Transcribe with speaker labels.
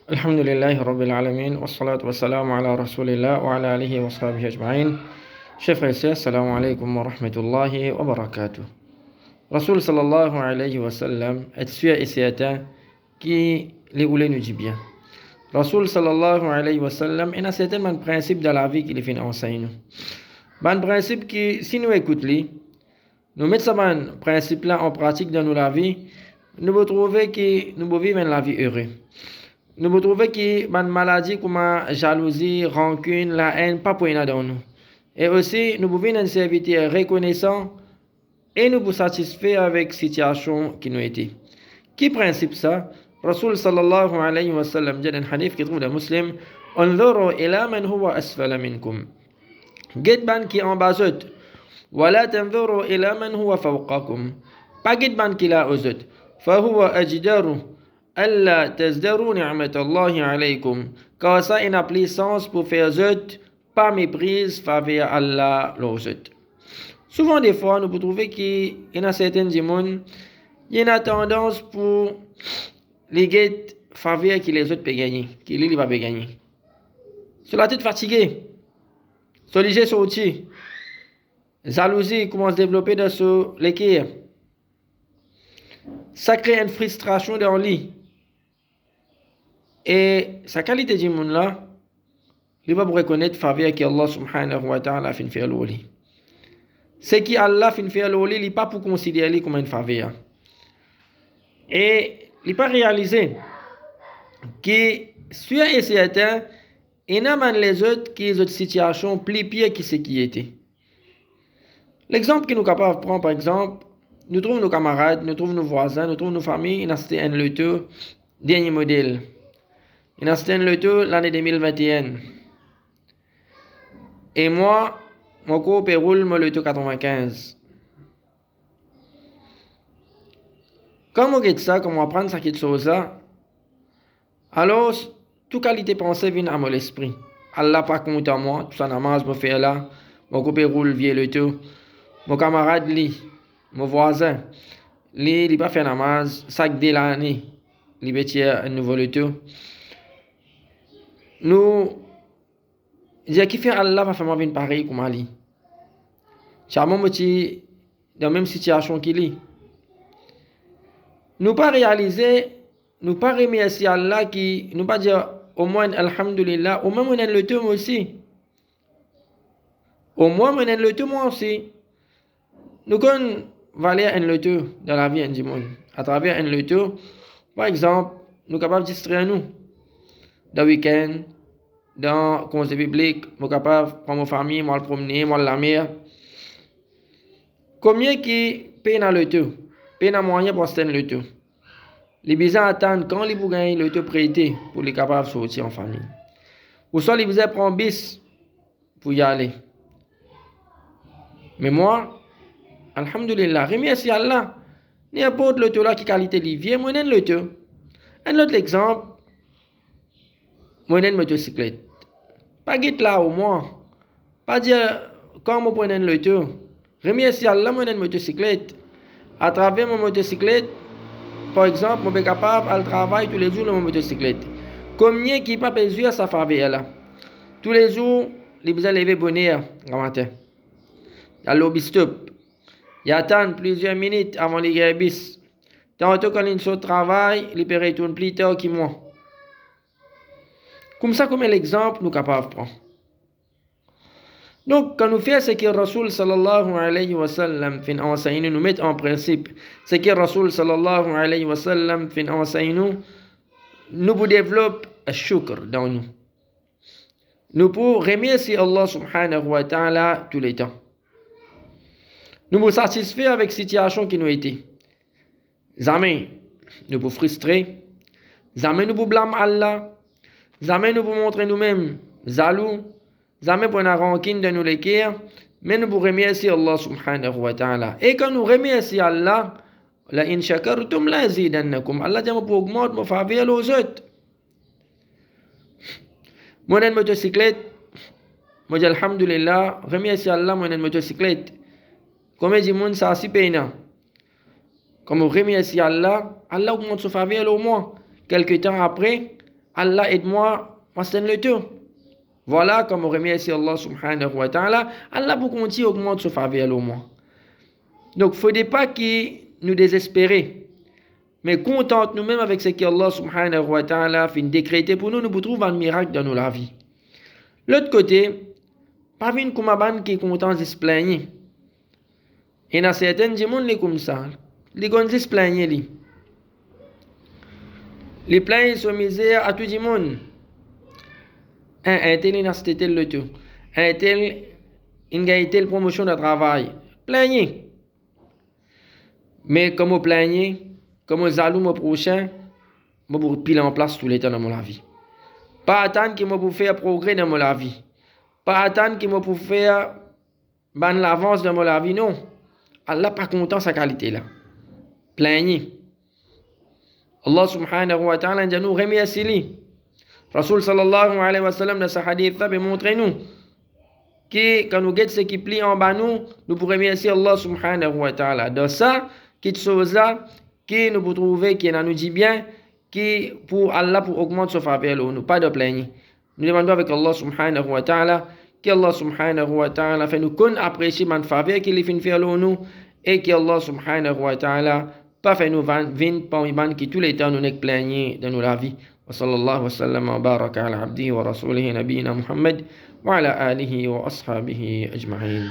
Speaker 1: Alhamdulillahi Rabbil Alamin, wa salatu wa salamu ala Rasulillah wa ala alihi wa sahbihi ajma'in. Chers frères et sœurs, assalamu alaikum wa rahmatullahi wa barakatuh. Rasul sallallahu alayhi wa sallam est sûr et certain qui les voulait nous dit bien. Rasul sallallahu alayhi wa sallam il y a certainement un principe dans la vie qu'il fait enseigner nous. Un principe qui, si nous écoutons, nous mettons ce principe là en pratique dans la vie, nous pouvons trouver que nous pouvons vivre la vie heureuse. Nous pouvons trouver que une maladie comme la jalousie, rancune, la haine, pas pour dans nous. Et aussi, nous pouvons être un serviteur reconnaissant et nous pouvons satisfaire avec la situation qui nous était. Qui principe ça? Rasul sallallahu alayhi wa sallam dit dans un hadith qui trouve dans Muslim, انظروا إلى من هو أسفل منكم. Get ban qui en bas eux. ولا تنظروا إلى من هو فوقكم. Pas get ban qui là aux autres. فهو أجدر Allah tazdaru ni'matallahi alaykum. Car ça, il a puissance pour faire zut, pas méprise, faveur Allah l'autre. Souvent, des fois, nous pouvons trouver qu'il y a certains gens, il y a une tendance pour les guettes faveur que les autres peuvent gagner, que lui, il va gagner. Sur la tête fatiguée, sur les jets sortis, jalousie commence à se développer dans ce l'équerre. Ça crée une frustration dans le lit. Et sa qualité du monde là, il va reconnaître la faveur que Allah subhanahu wa ta'ala a fait faire l'oli. Ce qui Allah fait faire l'oli, il n'est pas pour considérer comme une faveur. Et il n'est pas réalisé que, sûr et certain, il y a les autres qui ont une situation plus pire que ce qui était. L'exemple que nous sommes capables de prendre, par exemple, nous trouvons nos camarades, nous trouvons nos voisins, nous trouvons nos familles, il y a un loto, dernier modèle. Il a acheté un loto l'année 2021. Et moi, mon copain roule mon loto 95. Quand on regarde ça, quand on apprend ça, alors, toute qualité pensée vient à mon esprit. Allah pas compte à moi, tout ça namaz me fait là. Mon copain roule vieux loto. Mon camarade, lui, mon voisin, lui, il pas fait namaz, chaque de l'année, il va un nouveau loto. Nous disons qui fait Allah va faire venir pareil comme Ali. Chacun est dans la même situation qu'il est. Nous pas réaliser, nous pas remercier Allah qui nous pas dire au moins alhamdulillah, au moins on a le temps aussi. Au moins on a le temps moi aussi. Nous connaissons valer un le temps dans la vie du monde. À travers un le temps, par exemple, nous sommes capables de distraire nous. Dans le week-end, dans le conseil public, je suis capable de prendre ma famille, moi le promener, moi la mer. Combien qui paye dans le tout? Paye dans moyen pour acheter le tout. Les besoins attendent quand ils vont gagner le tout prêté pour les capables de sortir en famille. Ou soit ils besoin prendre bis pour y aller. Mais moi, alhamdulillah, remercie Allah. N'importe le tout là qui qualité livier, moi n'ai le tout. Un autre exemple, moi n'ai une motocyclette. Pas guette là au moins. Pas dire quand je prends le tour. Remercie Allah, moi, une motocyclette. À travers mon motocyclette, par exemple, je suis capable de travailler tous les jours dans mon motocyclette. Combien qui pas besoin de sa faveur là? Tous les jours, il besoin lever bonheur le matin. Il y a l'obis stop. Il attend plusieurs minutes avant les garbis. Tantôt quand il sort de travail, il peut retourner plus tard que moi. Comme ça, comme l'exemple, nous sommes capables de prendre. Donc, quand nous faisons ce que Rasul sallallahu alayhi wa sallam fait enseigner, nous mettons en principe ce que Rasul sallallahu alayhi wa sallam fait enseigner, nous pouvons développer un shukr dans nous. Nous pouvons remercier Allah subhanahu wa ta'ala tous les temps. Nous pouvons satisfaire avec la situation qui nous était. Jamais nous pouvons frustrer. Jamais nous pouvons blâmer Allah. Jamais nous pouvons montrer nous-mêmes jaloux. Jamais pour une rancune de nous l'équerre. Mais nous pouvons remercier Allah subhanahu wa ta'ala. Et quand nous remercions Allah, la in shakartum la zidannakum. Allah dit pour augmenter mon faveur aux autres. Moi j'ai une motocyclette. Moi dis alhamdulillah. Remercie Allah, moi j'ai une motocyclette. Comme dit monde ça si payant. comme on remercie Allah, Allah augmente sa faveur au moins. Quelque temps après, Allah aide-moi, moi c'est le tout. Voilà comme on remercie Allah subhanahu wa ta'ala, Allah pour continuer augmente sa faveur au moins. Donc, il ne faudrait pas que nous désespérer, mais contente nous-mêmes avec ce que Allah subhanahu wa ta'ala fait décréter pour nous, nous pouvons trouver un miracle dans notre vie. L'autre côté, pas une comme qui est content de se plaindre. Et dans certains gens, les comme ça, les gens se plaignent. Les plaignent sont misère à tout le monde. Un tel il a tel le tout. Un tel il a telle promotion de travail. Plaignez. Mais comme vous plaignez, comme vous allez au prochain, vous pouvez piler en place tout le temps dans mon vie. Pas attendre que vous faire progrès dans mon vie. Pas attendre que vous faire l'avance dans mon vie, non. Allah pas content sa qualité là. Plaignez. Allah subhanahu wa ta'ala nous remercie lui. Rasul sallallahu alayhi wa sallam dans sa hadith là montre nous que quand nous guettons ce qui plie en bas nous pouvons remercier Allah subhanahu wa ta'ala. Dans ça, qui chose là, qui nous pouvons trouver, qui nous dit bien, qui pour Allah pour augmenter sa faveur, nous pas de plaindre. Nous demandons avec Allah subhanahu wa ta'ala, que Allah subhanahu wa ta'ala fait nous qu'on apprécie ma faveur qu'il fait faire nous, et que Allah subhanahu wa ta'ala pas fait nous vin parmi ban qui tous les temps nous n'est plaigner dans nos vie. Wa sallallahu wa sallam wa baraka ala abdihi wa rasulihi nabiyina Muhammad wa ala alihi wa ashabihi ajma'in.